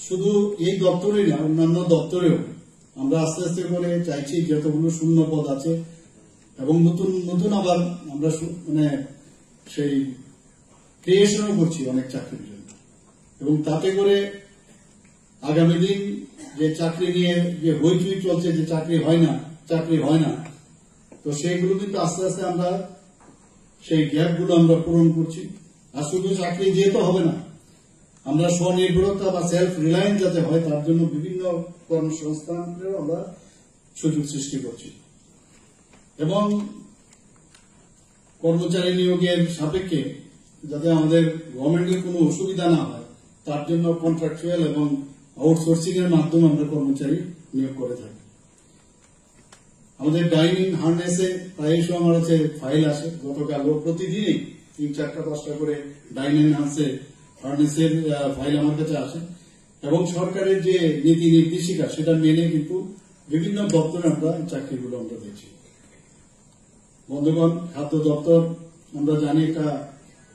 শুধু এই দপ্তরেই না, অন্যান্য দপ্তরেও আমরা আস্তে আস্তে করে চাইছি যতগুলো শূন্য পদ আছে এবং নতুন নতুন আবার আমরা মানে সেই ক্রিয়েশনও করছি অনেক চাকরির জন্য, এবং তাতে করে আগামী দিন যে চাকরি নিয়ে যে হইচই চলছে যে চাকরি হয় না, তো সেইগুলো কিন্তু আস্তে আস্তে আমরা সেই গ্যাপগুলো আমরা পূরণ করছি। আর শুধু চাকরি দিয়ে তো হবে না, আমরা স্বনির্ভরতা বা সেলফ রিলায়েন্স যাতে হয় তার জন্য বিভিন্ন কর্মসংস্থানেরও আমরা সুযোগ সৃষ্টি করছি। এবং কর্মচারী নিয়োগের সাপেক্ষে যাতে আমাদের গভর্নমেন্টের কোনো অসুবিধা না হয় তার জন্য কন্ট্রাকচুয়াল এবং আউটসোর্সিং এর মাধ্যমে আমরা কর্মচারী নিয়োগ করে থাকি। আমাদের ডাইনিং হার্নেসে প্রায়শই আমার কাছে ফাইল আসে, গতকালও প্রতিদিনই 3-4টা-5টা করে ডাইনিং হার্নেসের ফাইল আমার কাছে আসে, এবং সরকারের যে নীতি নির্দেশিকা সেটা মেনে কিন্তু বিভিন্ন দপ্তরে আমরা চাকরিগুলো আমরা দিচ্ছি। বন্ধুগণ, খাদ্য দপ্তর আমরা জানি এটা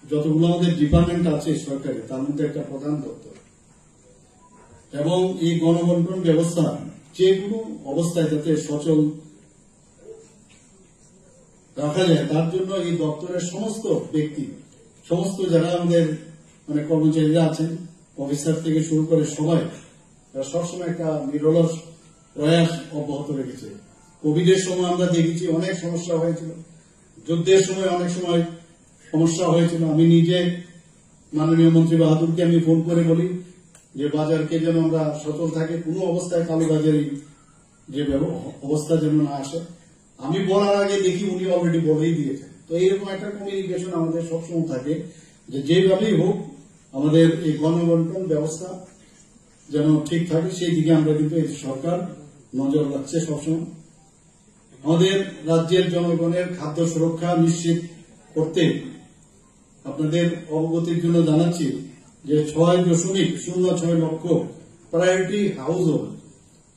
যতগুলো আমাদের ডিপার্টমেন্ট আছে সরকারি তার মধ্যে একটা প্রধান দপ্তর, এবং এই গণবন্টন ব্যবস্থা যে কোনো অবস্থায় যাতে সচল রাখা যায় তার জন্য এই দপ্তরের সমস্ত ব্যক্তি, সমস্ত যারা আমাদের মানে কর্মচারীরা আছেন, অফিসার থেকে শুরু করে সবাই সবসময় একটা নিরলস প্রয়াস অব্যাহত রেখেছে। কোভিডের সময় আমরা দেখেছি অনেক সমস্যা হয়েছিল, যুদ্ধের সময় অনেক সময় সমস্যা হয়েছিল। আমি নিজে মাননীয় মন্ত্রী বাহাদুরকে আমি ফোন করে বলি যে বাজারকে যেন আমরা সচল থাকে, কোনো অবস্থায় কালোবাজারি যে অবস্থা যেন না আসে। আমি বলার আগে দেখি উনি অলরেডি বলেই দিয়েছেন। তো এইরকম একটা কমিউনিকেশন আমাদের সবসময় থাকে যে যেভাবেই হোক আমাদের এই গণবন্টন ব্যবস্থা যেন ঠিক থাকে, সেই দিকে আমরা কিন্তু এই সরকার নজর রাখছে সবসময়। আমাদের রাজ্যের জনগণের খাদ্য সুরক্ষা নিশ্চিত করতে আপনাদের অবগতির জন্য জানাচ্ছি যে 6.06 লক্ষ প্রায়োরিটি হাউস হোল্ড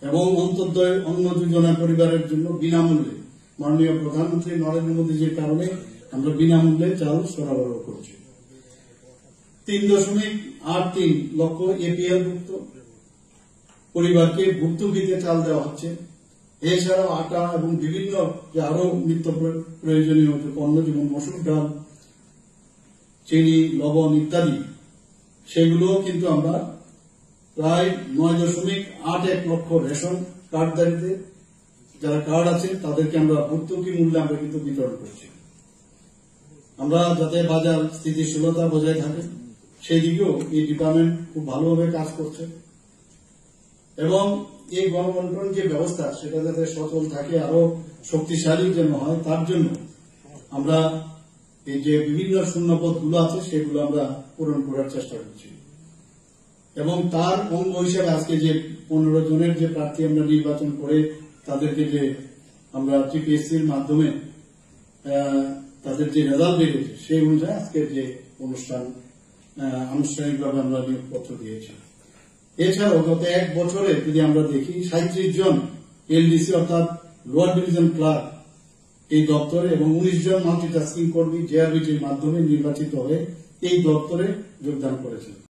এবং অন্তর্দয় অন্ন যোজনা পরিবারের জন্য বিনামূল্যে মাননীয় প্রধানমন্ত্রী নরেন্দ্র মোদীজির কারণে আমরা বিনামূল্যে চাল সরবরাহ করছি। 3.83 লক্ষ এপিএল ভুক্ত পরিবারকে ভুক্তভোগীতে চাল দেওয়া হচ্ছে। এছাড়াও আটা এবং বিভিন্ন যে আরো নিত্য প্রয়োজনীয় যে পণ্য যেমন মসুর ডাল, চিনি, লবণ ইত্যাদি, সেগুলো কিন্তু আমরা প্রায় 9.81 লক্ষ রেশন কার্ডধারীদের যারা কার্ড আছে তাদেরকে আমরা ভর্তুকি মূল্যে আমরা কিন্তু বিতরণ করছি। আমরা যাতে বাজার স্থিতিশীলতা বজায় থাকে সেই দিকেও এই ডিপার্টমেন্ট খুব ভালোভাবে কাজ করছে, এবং এই গণবন্টন যে ব্যবস্থা সেটা যাতে সচল থাকে, আরো শক্তিশালী যেন হয় তার জন্য আমরা এই যে বিভিন্ন শূন্যপদগুলো আছে সেগুলো আমরা পূরণ করার চেষ্টা করছি। এবং তার অঙ্গ হিসেবে আজকে যে 15 জনের যে প্রার্থী আমরা নির্বাচন করে তাদেরকে যে আমরা টিপিএসসির মাধ্যমে তাদের যে রেজাল্ট বেরিয়েছে সেই অনুযায়ী আজকের যে অনুষ্ঠান আনুষ্ঠানিকভাবে আমরা নিয়োগপত্র দিয়েছি। এছাড়াও গত 1 বছরে যদি আমরা দেখি 37 জন এলডিসি অর্থাৎ লোয়ার ডিভিশন ক্লার্ক এই দপ্তরে এবং 19 জন মাল্টিটাস্কিং কর্মী জেআরবিটির মাধ্যমে নির্বাচিত হয়ে এই দপ্তরে যোগদান করেছেন।